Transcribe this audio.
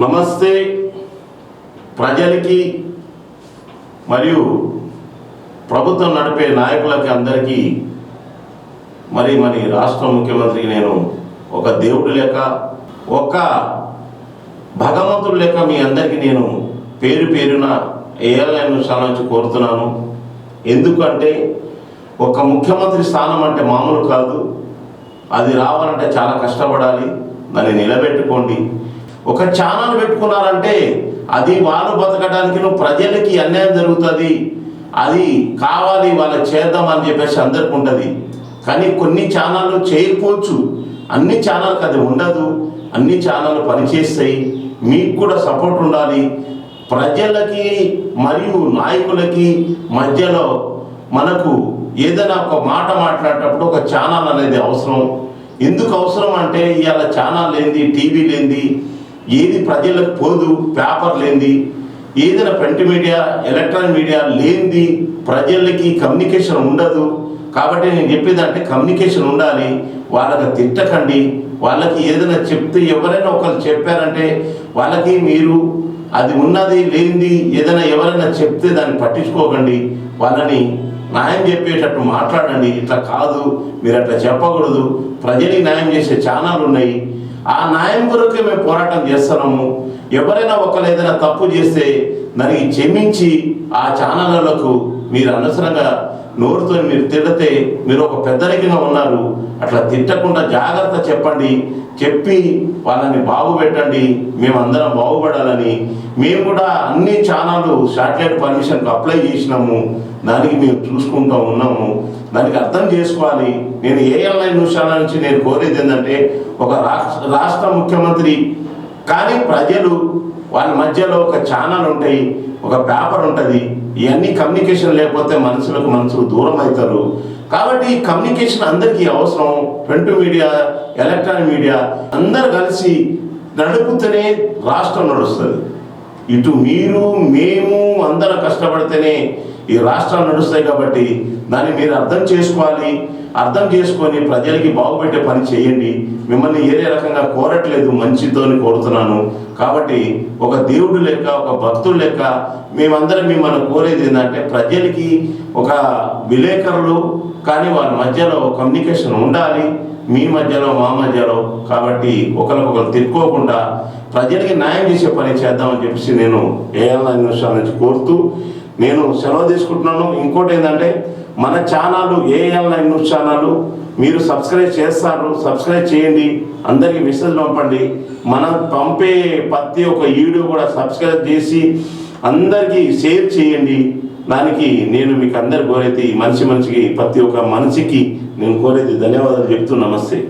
నమస్తే ప్రజలకి మరియు ప్రభుత్వం నడిపే నాయకులకి అందరికీ మరి రాష్ట్ర ముఖ్యమంత్రికి నేను ఒక దేవుడు లేక ఒక భగవంతుడు లేక మీ అందరికీ నేను పేరు పేరున ఏఎల్ఎన్ ఛానల్ నుంచి కోరుతున్నాను. ఎందుకంటే ఒక ముఖ్యమంత్రి స్థానం అంటే మామూలు కాదు. అది రావాలంటే చాలా కష్టపడాలి. దాన్ని నిలబెట్టుకోండి. ఒక ఛానల్ పెట్టుకున్నారంటే అది వాళ్ళు బతకడానికి ప్రజలకి అన్యాయం జరుగుతుంది, అది కావాలి వాళ్ళకి చేద్దామని చెప్పేసి అందరికి ఉంటుంది. కానీ కొన్ని ఛానళ్ళు చేయకపోవచ్చు, అన్ని ఛానల్కి అది ఉండదు. అన్ని ఛానళ్ళు పనిచేస్తాయి. మీకు కూడా సపోర్ట్ ఉండాలి. ప్రజలకి మరియు నాయకులకి మధ్యలో మనకు ఏదైనా ఒక మాట మాట్లాడేటప్పుడు ఒక ఛానల్ అనేది అవసరం. ఎందుకు అవసరం అంటే ఇవాళ ఛానల్ లేనిది, టీవీ లేనిది, ఏది ప్రజలకు పోదు, పేపర్ లేనిది, ఏదైనా ప్రింట్ మీడియా, ఎలక్ట్రానిక్ మీడియా లేనిది ప్రజలకి కమ్యూనికేషన్ ఉండదు. కాబట్టి నేను చెప్పేదంటే కమ్యూనికేషన్ ఉండాలి. వాళ్ళకి తిట్టకండి. వాళ్ళకి ఏదైనా చెప్తే ఎవరైనా ఒకరు చెప్పారంటే వాళ్ళకి మీరు అది ఉన్నది లేనిది ఏదైనా ఎవరైనా చెప్తే దాన్ని పట్టించుకోకండి. వాళ్ళని న్యాయం చెప్పేటట్టు మాట్లాడండి. ఇట్లా కాదు, మీరు అట్లా చెప్పకూడదు. ప్రజలకు న్యాయం చేసే ఛానల్ ఉన్నాయి. ఆ న్యాయం కొరకే మేము పోరాటం చేస్తున్నాము. ఎవరైనా ఒకరు ఏదైనా తప్పు చేస్తే దానికి క్షమించి ఆ ఛానళ్ళకు మీరు అనవసరంగా నోరుతో మీరు తిడితే మీరు ఒక పెద్దరికంగా ఉన్నారు. అట్లా తిట్టకుండా జాగ్రత్త చెప్పండి. చెప్పి వాళ్ళని బాగుపెట్టండి. మేమందరం బాగుపడాలని మేము కూడా అన్ని ఛానళ్ళు శాటిలైట్ పర్మిషన్కి అప్లై చేసినాము. దానికి మేము చూసుకుంటూ ఉన్నాము. దానికి అర్థం చేసుకోవాలి. నేను ఏఎల్ఎన్ న్యూస్ ఛానల్ నుంచి నేను కోరేది ఏంటంటే ఒక రాష్ట్ర ముఖ్యమంత్రి కానీ ప్రజలు వాళ్ళ మధ్యలో ఒక ఛానల్ ఉంటాయి, ఒక పేపర్ ఉంటుంది. ఇవన్నీ కమ్యూనికేషన్ లేకపోతే మనుషులు దూరం అవుతారు. కాబట్టి ఈ కమ్యూనికేషన్ అందరికీ అవసరం. ప్రింట్ మీడియా, ఎలక్ట్రానిక్ మీడియా అందరు కలిసి నడుపుతూనే రాష్ట్రం నడుస్తుంది. ఇటు మీరు మేము అందరం కష్టపడితేనే ఈ రాష్ట్రాలు నడుస్తాయి. కాబట్టి దాన్ని మీరు అర్థం చేసుకోవాలి. అర్థం చేసుకొని ప్రజలకి బాగుపెట్టే పని చేయండి. మిమ్మల్ని ఏదే రకంగా కోరట్లేదు, మంచితోని కోరుతున్నాను. కాబట్టి ఒక దేవుడు లెక్క, ఒక భక్తుడు లెక్క మేమందరం మిమ్మల్ని కోరేది ఏంటంటే ప్రజలకి ఒక విలేకరులు కానీ వాళ్ళ మధ్యలో కమ్యూనికేషన్ ఉండాలి. మీ మధ్యలో మా మధ్యలో. కాబట్టి ఒకరికొకరు తిట్టుకోకుండా ప్రజలకి న్యాయం చేసే పని చేద్దామని చెప్పేసి నేను ఏఎల్ఎన్ న్యూస్ నుంచి కోరుతూ నేను సెలవు తీసుకుంటున్నాను. ఇంకోటి ఏంటంటే మన ఛానల్ ఏఎల్ఎన్ న్యూస్ ఛానల్ మీరు సబ్స్క్రైబ్ చేస్తారు. సబ్స్క్రైబ్ చేయండి. అందరికీ మెసేజ్ పంపండి. మనం పంపే ప్రతి ఒక్క వీడియో కూడా సబ్స్క్రైబ్ చేసి అందరికీ షేర్ చేయండి. దానికి నేను మీకు అందరు కోరేది మనిషికి ప్రతి ఒక్క మనిషికి నేను కోరేది ధన్యవాదాలు చెప్తూ నమస్తే.